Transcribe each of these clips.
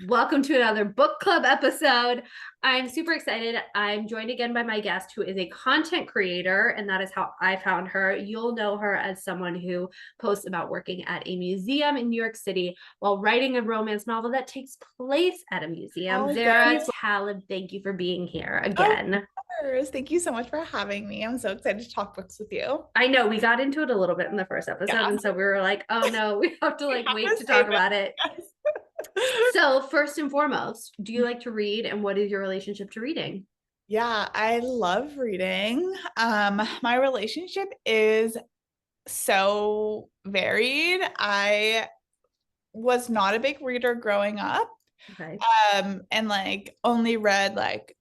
Welcome to another book club episode. I'm super excited. I'm joined again by my guest, who is a content creator, and that is how I found her. You'll know her as someone who posts about working at a museum in New York City while writing a romance novel that takes place at a museum. Oh, Zahra yes. Thaleb, thank you for being here Of again. course. Thank you so much for having me. I'm so excited to talk books with you. I know we got into it a little bit in the first episode, Yeah. and so we were like, oh no, we have to We like have wait to to talk save it. about it. Yes. So, first and foremost, do you like to read, and what is your relationship to reading? Yeah, I love reading. My relationship is so varied. I was not a big reader growing up. Okay. And like only read like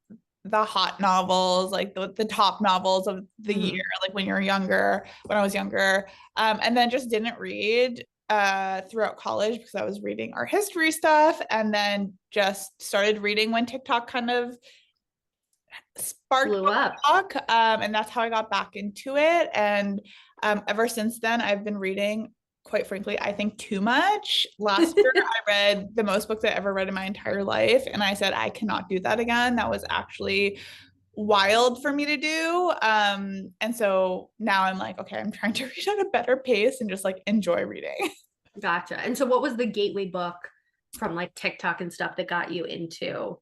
the hot novels, like the top novels of the year, Mhm. like when you're younger, when I was younger. And then just didn't read throughout college because I was reading art history stuff and then just started reading when TikTok kind of sparked Blew book up. talk. And that's how I got back into it. And ever since then, I've been reading, quite frankly, I think too much. Last year, I read the most books I ever read in my entire life. And I said, I cannot do that again. That was actually wild for me to do. And so now I'm like, okay, I'm trying to read at a better pace and just like enjoy reading. Gotcha. And so, what was the gateway book from like TikTok and stuff that got you into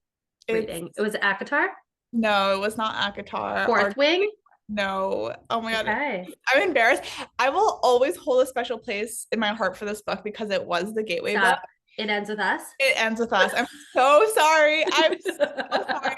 It's reading? It was ACOTAR? no, it was not Akatar. Fourth Wing? No. Oh my God. Okay. I'm embarrassed. I will always hold a special place in my heart for this book because it was the gateway book. Stop. It ends with us. It ends with us. I'm so sorry. I'm so sorry.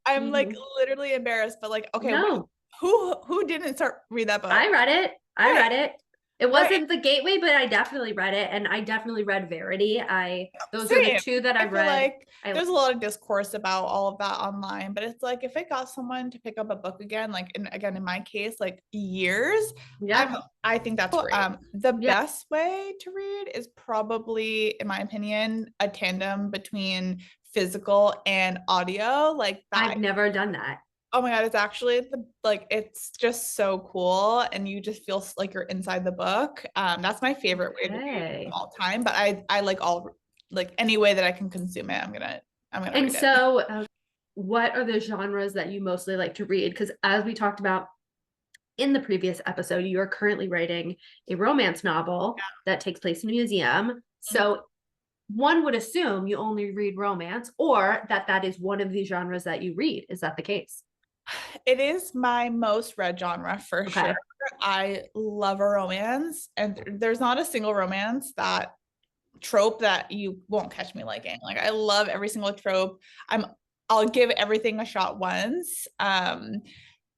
I'm like literally embarrassed, but like, okay, wait, No, who didn't start read that book? I read it. I Right, read it. It right. wasn't the gateway, but I definitely read it, and I definitely read Verity. I Those are the Same. two that I I feel read. like I there's a lot of discourse about all of that online, but it's like if it got someone to pick up a book again, like again in my case, like years, Yeah. I think that's great. The Yeah. best way to read is probably, in my opinion, a tandem between physical and audio. Like that, I've never done that. oh my God, it's actually the like it's just so cool and you just feel like you're inside the book. That's my favorite way to read of Okay. all time, but I like all like any way that I can consume it, I'm gonna And read it. so, what are the genres that you mostly like to read? Because as we talked about in the previous episode, you are currently writing a romance novel that takes place in a museum. So one would assume you only read romance, or that that is one of the genres that you read. Is that the case? It is my most read genre for sure. Okay. I love a romance, and there's not a single romance that trope that you won't catch me liking. Like I love every single trope. I'll give everything a shot once.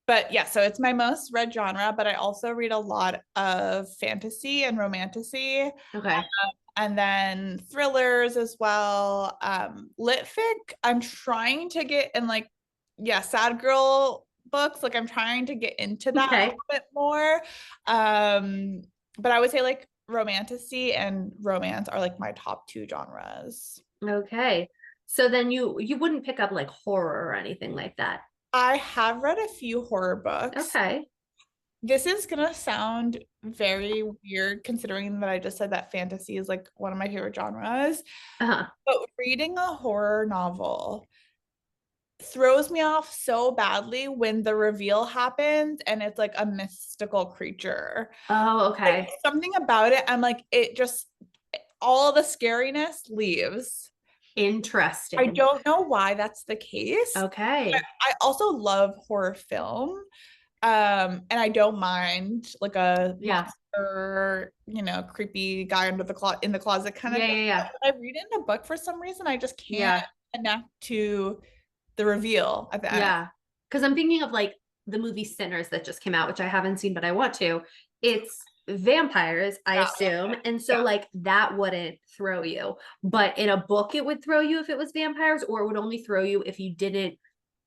But yeah, so it's my most read genre, but I also read a lot of fantasy and romantasy, Okay. and then thrillers as well. Lit fic, I'm trying to get in like, yeah, sad girl books. Like I'm trying to get into that a Okay. little bit more. Um, but I would say like romantasy and romance are like my top two genres. Okay. So then you wouldn't pick up like horror or anything like that. I have read a few horror books. Okay. This is gonna sound very weird considering that I just said that fantasy is like one of my favorite genres. Uh-huh. But reading a horror novel throws me off so badly when the reveal happens and it's like a mystical creature. Oh, Like okay. something about it, I'm like, it just all the scariness leaves. I Interesting. don't know why that's the case. Okay. I also love horror film. And I don't mind like a Yeah. monster, creepy guy under the in the closet kind of Yeah, thing. yeah, But yeah. when I read it in a book for some reason, I just can't Yeah. connect to the reveal at the end. Yeah. Because I'm thinking of like the movie Sinners that just came out, which I haven't seen, but I want to. It's vampires, I Yeah, assume. And so, yeah. like, that wouldn't throw you. But in a book, it would throw you if it was vampires, or it would only throw you if you didn't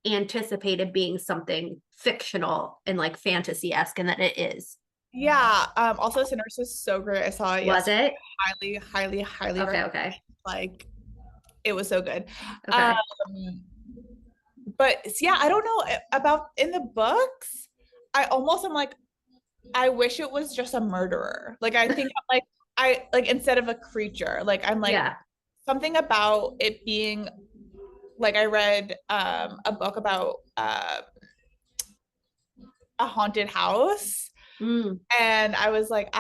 anticipate it being something fictional and like fantasy esque, and that it is. Yeah. Also Sinners is so great. I saw it Was yesterday. it? Highly, highly, highly Okay, recommend. okay, Like it was so good. Um, okay. but yeah, I don't know about in the books. I almost am like, I wish it was just a murderer. Like I think like I like instead of a creature. Like I'm like Yeah. something about it being like I read a book about a haunted house, Mm. and I was like,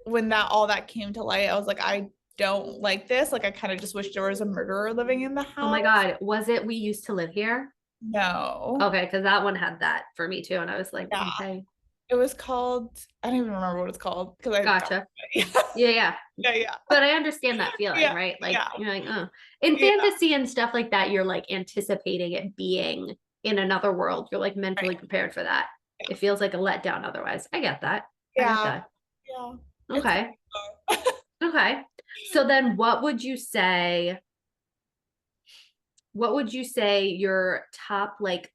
when that all that came to light, I was like, I don't like this. Like I kind of just wish there was a murderer living in the Oh my house. God. Was it We Used to Live Here? No. Okay, because that one had that for me too. And I was like, Yeah. okay, It was called, I don't even remember what it's called because I found gotcha. it. Yeah, yeah. Yeah, yeah, But I understand that feeling, yeah, right? Like yeah, you're like, oh. In yeah, fantasy and stuff like that, you're like anticipating it being in another world. You're like mentally right. prepared for that. It feels like a letdown otherwise. I get that. I get Yeah, that. yeah. It's Okay. Okay. So then what would you say your top like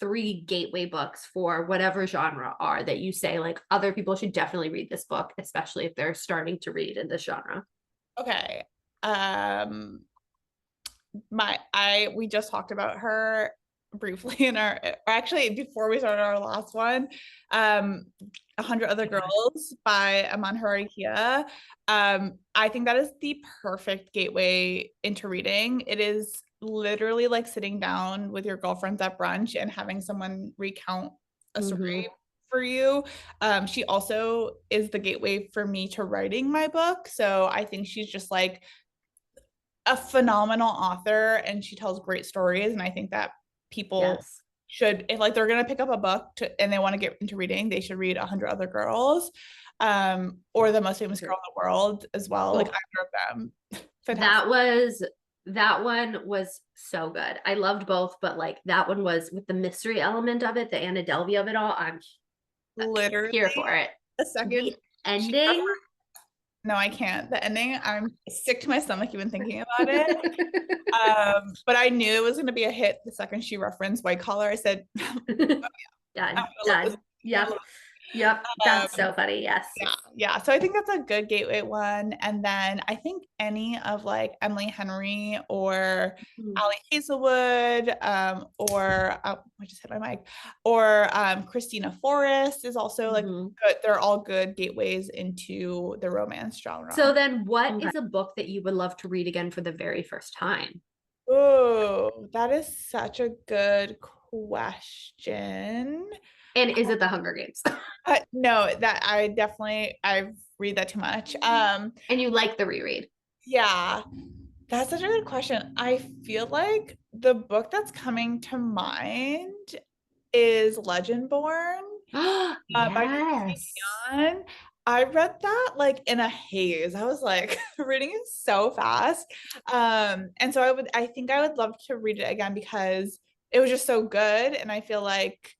three gateway books for whatever genre are that you say like other people should definitely read this book, especially if they're starting to read in this genre? okay. Um, we just talked about her briefly in our, or actually before we started our last one, um, 100 Other Oh my God. Girls by Iman Hariri-Kia. I think that is the perfect gateway into reading. It is literally like sitting down with your girlfriends at brunch and having someone recount a Mm-hmm. story for you. She also is the gateway for me to writing my book. So I think she's just like a phenomenal author and she tells great stories. And I think that people Yes. should, if like they're gonna pick up a book and they want to get into reading, they should read 100 Other Girls, or The Most Famous Girl in the World as well. Like Oh, either of them, fantastic. that was that one was so good. I loved both, but like that one was with the mystery element of it, the Anna Delvey of it all. I'm Literally, here for it. a second. The ending. No, I can't. The ending, I'm sick to my stomach even thinking about it. But I knew it was going to be a hit the second she referenced White Collar. I said, Done. I love this. Done. I Yep. love Yep. That's um, so funny. Yes. yeah, yeah. So I think that's a good gateway one. And then I think any of like Emily Henry or Mm-hmm. Ali Hazelwood, or I just hit my mic, or Kristina Forest is also like good. They're all good gateways into the romance So genre. then what Okay. is a book that you would love to read again for the very first time? Oh, that is such a good question. And is it The Hunger Games? No, that I read that too much. And you like the reread? Yeah, that's such a good question. I feel like the book that's coming to mind is Legendborn, by Yes. Devine. I read that like in a haze. I was like reading it so fast. And so I think I would love to read it again because it was just so good. And I feel like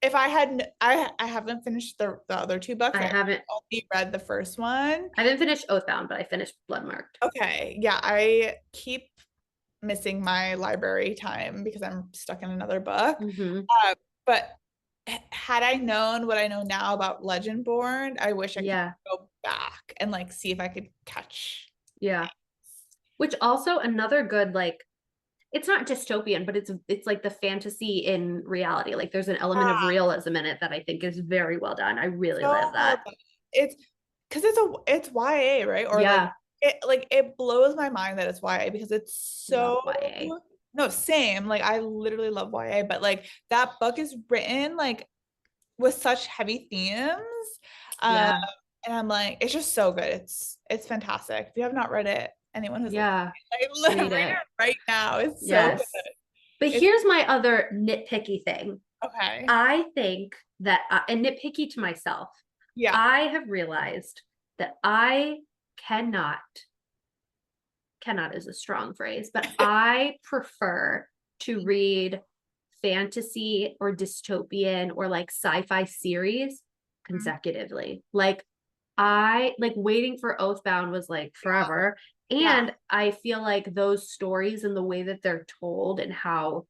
if I haven't finished the other two books. I I haven't only read the first one. I haven't finished Oathbound, but I finished Bloodmarked. Okay. Yeah, I keep missing my library time because I'm stuck in another book. Mm-hmm. But had I known what I know now about Legendborn, I wish I could Yeah. go back and like see if I could catch. Yeah. Which also another good like it's not dystopian, but it's like the fantasy in reality. Like there's an element of Ah, realism in it that I think is very well done. I really so love well that. done. It's because it's YA, right? Or Yeah. like it blows my mind that it's YA because it's Love so YA. no, same. Like I literally love YA, but like that book is written like with such heavy themes. Um, Yeah. and I'm like, it's just so good. It's fantastic. If you have not read it, anyone who's listening, Yeah. like Read read it. it right now. It's so good. Yes. But It's here's my other nitpicky thing. okay. I think that, and nitpicky to myself, Yeah. I have realized that I cannot, cannot is a strong phrase, but I prefer to read fantasy or dystopian or like sci-fi series consecutively. Like I like waiting for Oathbound was like forever. Yeah. And I feel like those stories and the way that they're told and how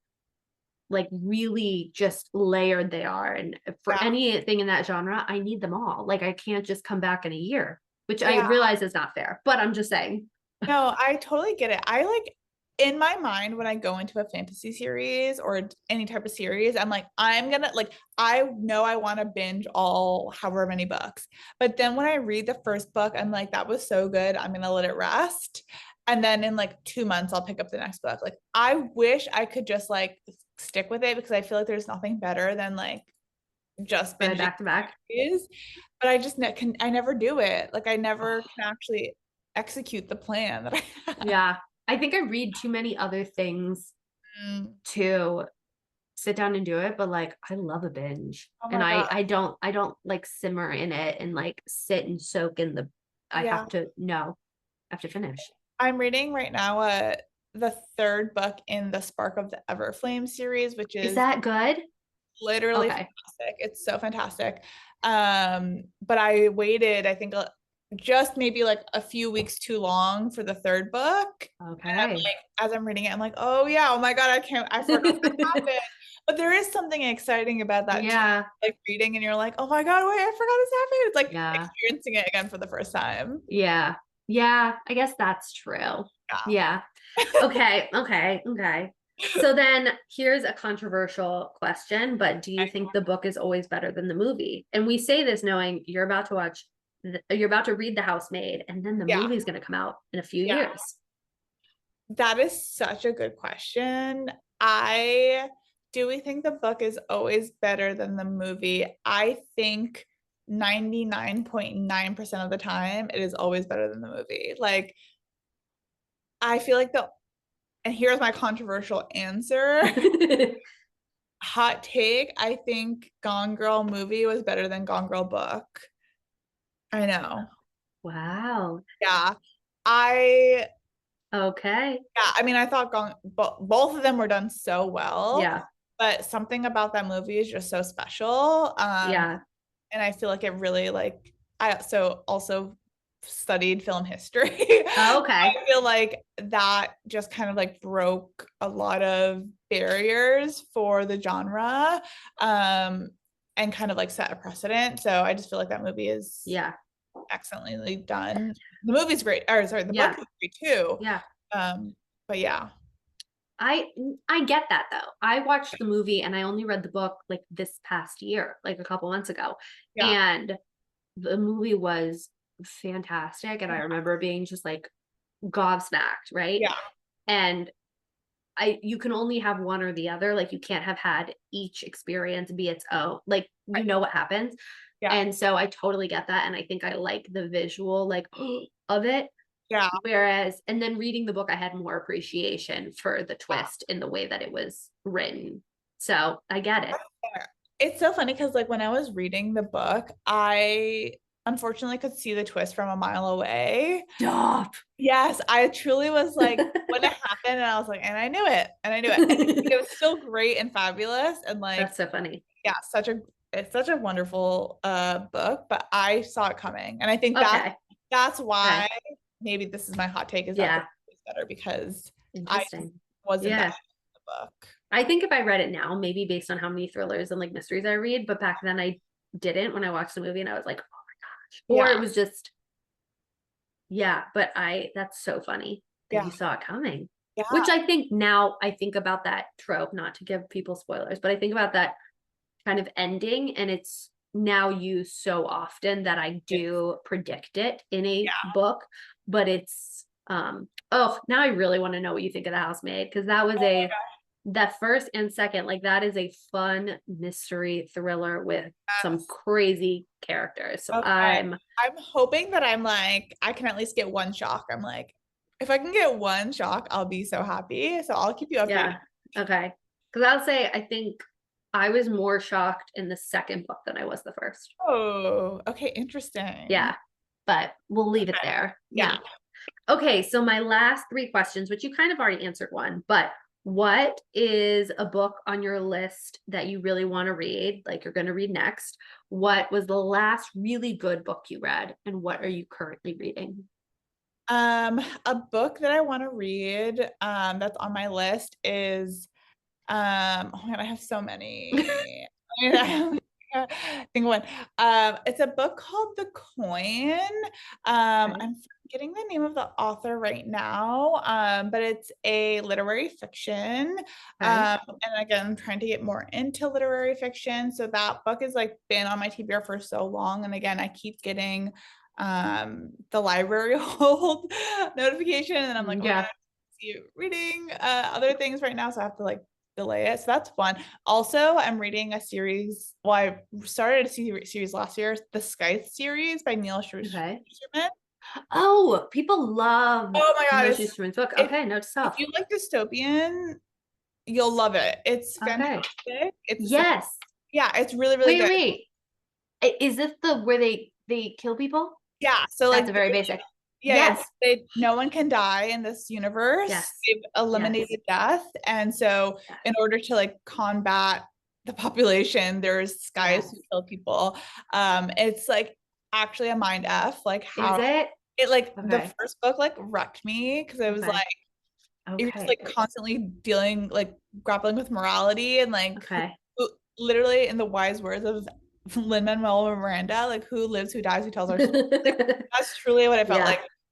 like really just layered they are. And for Yeah. anything in that genre, I need them all. Like I can't just come back in a year, which I Yeah. realize is not fair, but I'm just saying. No, I totally get it. I like in my mind, when I go into a fantasy series or any type of series, I'm like, I'm gonna like, I know I want to binge all however many books. But then when I read the first book, I'm like, that was so good. I'm gonna let it rest. And then in like 2 months, I'll pick up the next book. Like, I wish I could just like stick with it because I feel like there's nothing better than like just Right, binging back to back. series. But I never do it. Like, I never can actually execute the plan that I have. Yeah. I think I read too many other things Mm. to sit down and do it, but like I love a binge. Oh And my God. I don't like simmer in it and like sit and soak in the I Yeah. have to no, I have to finish. I'm reading right now the third book in the Spark of the Everflame series, which Is is that good? literally Okay. fantastic. It's so fantastic. But I waited, I think just maybe like a few weeks too long for the third book. And I'm Okay. like, as I'm reading it, I'm like, oh yeah, oh my God, I forgot that happened. But there is something exciting about that too. Yeah. Like reading and you're like, oh my God, wait, I forgot this happened. It's like Yeah. experiencing it again for the first time. Yeah. Yeah. I guess that's true. Yeah. Yeah. Okay. Okay. Okay. So then here's a controversial question, but do you think the book is always better than the movie? And we say this knowing you're about to you're about to read The Housemaid, and then the Yeah. movie's going to come out in a few Yeah. years. That is such a good question. I do we think the book is always better than the movie? I think 99.9% of the time it is always better than the movie. Like I feel like and here's my controversial answer. Hot take, I think Gone Girl movie was better than Gone Girl book. I know. Wow. Yeah. I Okay. Yeah, I mean, I thought both of them were done so well, Yeah. but something about that movie is just so special. Yeah. And I feel like it really like I also studied film history. Okay. I feel like that just kind of like broke a lot of barriers for the genre, and kind of like set a precedent. So I just feel like that movie is Yeah. excellently done. The movie's great, or sorry, the Yeah. book is great too. Yeah. But yeah. I I get that though. I watched the movie and I only read the book like this past year, like a couple months ago. Yeah. And the movie was fantastic. And I remember being just like gobsmacked, right? Yeah. And you can only have one or the other. Like you can't have had each experience be its own. Like you know what happens. Yeah. And so I totally get that. And I think I like the visual like of it. Yeah. Whereas, and then reading the book, I had more appreciation for the twist in the way that it was written. So I get it. It's so funny because like when I was reading the book, I unfortunately could see the twist from a mile away. Stop. Yes, I truly was like, when it happened, and I was like, and I knew it, and I knew it. And it was still great and fabulous, and like, That's so funny. yeah, it's such a wonderful book, but I saw it coming, and I think Okay. that's why Okay. maybe this is my hot take is that Yeah. the book is better because I Interesting. wasn't Yeah. that in the book. I think if I read it now, maybe based on how many thrillers and like mysteries I read, but back then I didn't when I watched the movie and I was like, oh my gosh. Or Yeah. it was just, yeah, but that's so funny that Yeah. you saw it coming. Yeah. Which I think now I think about that trope, not to give people spoilers, but I think about that kind of ending and it's now used so often that I do predict it in a book, but it's oh, now I really want to know what you think of The Housemaid because that was that first and second, like that is a fun mystery thriller with some crazy characters. So Okay. I'm hoping that I'm like, I can at least get one shock. I'm like, if I can get one shock, I'll be so happy. So I'll keep you updated. Yeah. Okay. Because I'll say, I think I was more shocked in the second book than I was the first. Oh, okay. Interesting. Yeah. But we'll leave it there. Yeah. Okay. So my last three questions, which you kind of already answered one, but what is a book on your list that you really want to read, like you're going to read next? What was the last really good book you read, and what are you currently reading? A book that I want to read, that's on my list is, oh man, I have so many. Think one. It's a book called The Coin. Okay. I'm forgetting the name of the author right now, but it's a literary fiction. Okay. And again, I'm trying to get more into literary fiction. So that book has like been on my TBR for so long. And again, I keep getting the library hold notification, and I'm like, oh my God, Yeah. I see you reading other things right now. So I have to like delay it. So that's fun. Also, I'm reading a series. Well, I started a series last year, the Scythe series by Neil Okay. Schusterman. Oh, people love Oh my God, Neil Schusterman's book. if, Okay, note to if self. you like dystopian, you'll love it. It's Okay. fantastic. It's a Yes. yeah, it's really, really Wait, good. wait. Is this the where they kill people? Yeah, so That's like a very basic. yeah, Yes. no one can die in this universe. Yes. They've Yes. eliminated death. And so Yes. in order to like combat the population, there's guys Yes. who kill people. It's like actually a mind F, like Is how it? it like the Okay. first book like wrecked me because it was Okay. like you're just Okay. like constantly dealing like grappling with morality and like Okay. literally in the wise words of Lin-Manuel Miranda, like who lives, who dies, who tells our story. Like, that's truly what I felt Yeah.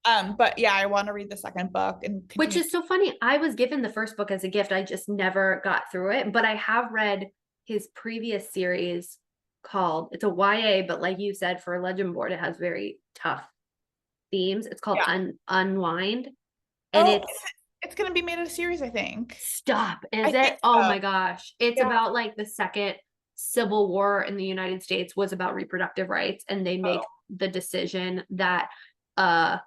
like. But yeah, I want to read the second book and Which continue. is so funny. I was given the first book as a gift. I just never got through it. But I have read his previous series called, it's a YA, but like you said, for a legend board, it has very tough themes. It's called Yeah. Unwind. And Oh, it's it's gonna be made a series, I think. stop. I Is think it? Oh so. my gosh. It's Yeah. about like the second Civil War in the United States was about reproductive rights. And they make Oh, the decision that uh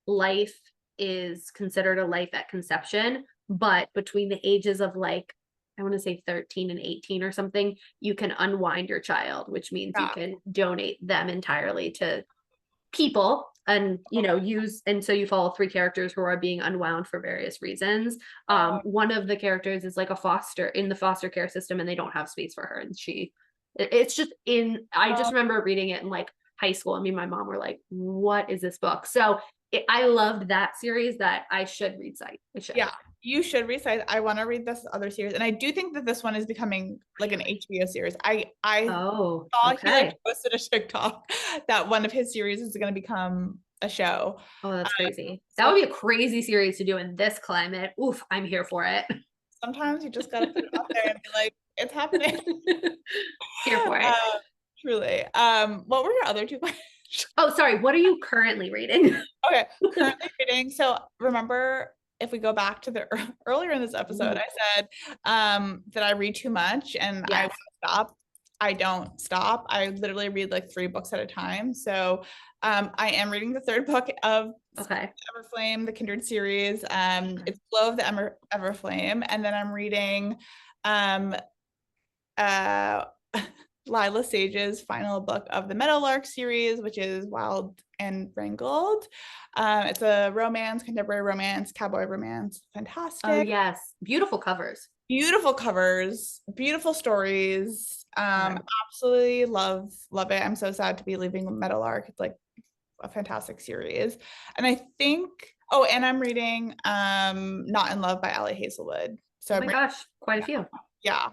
life is considered a life at conception, but between the ages of like, I want to say 13 and 18 or something, you can unwind your child, which means you yeah. can donate them entirely to people and use, and so you follow three characters who are being unwound for various reasons. Oh, One of the characters is like a foster in the foster care system, and they don't have space for her, and it's just in I just oh, remember reading it in like high school. I mean, my mom were like, what is this book? So I loved that series. That I should read. Sight I should. yeah. You should read. I want to read this other series, and I do think that this one is becoming like an HBO series. I Oh, saw he like okay. posted a TikTok that one of his series is going to become a show. Oh, that's crazy. That would So be a crazy series to do in this climate. Oof, I'm here for it. sometimes you just got to put it out there and be like, it's happening. Here for it. Truly. What were your other two questions? Oh, sorry. What are you currently reading? Okay, currently reading. So remember, if we go back to the earlier in this episode, I said that I read too much and I Yes. stop. I don't stop. I literally read like 3 books at a time. So I am reading the third book of Okay. Everflame, the Kindred series. It's Flow of the Everflame, and then I'm reading um uh Lila Sage's final book of the Meadowlark series, which is Wild and Wrangled. It's a romance, contemporary romance, cowboy romance. Oh, Fantastic. yes. Beautiful covers. Beautiful covers, beautiful stories. Okay. Absolutely love it. I'm so sad to be leaving Meadowlark. It's like a fantastic series. And I think, oh, and I'm reading Not in Love by Ali Hazelwood. So Oh I'm my gosh, quite a few. yeah.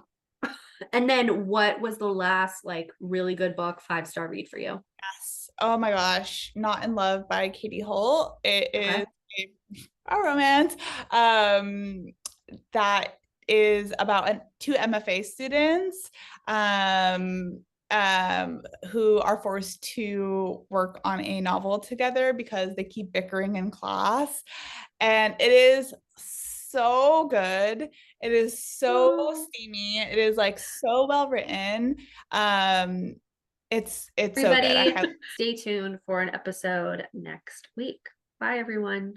And then what was the last like really good book, 5-star read for you? Yes. Oh my gosh. Not in Love by Katie Holt. It Okay. is a romance that is about two MFA students who are forced to work on a novel together because they keep bickering in class. And it is so good. It is so Oh. steamy. It is like so well written. It's so good. Everybody, stay tuned for an episode next week. Bye, everyone.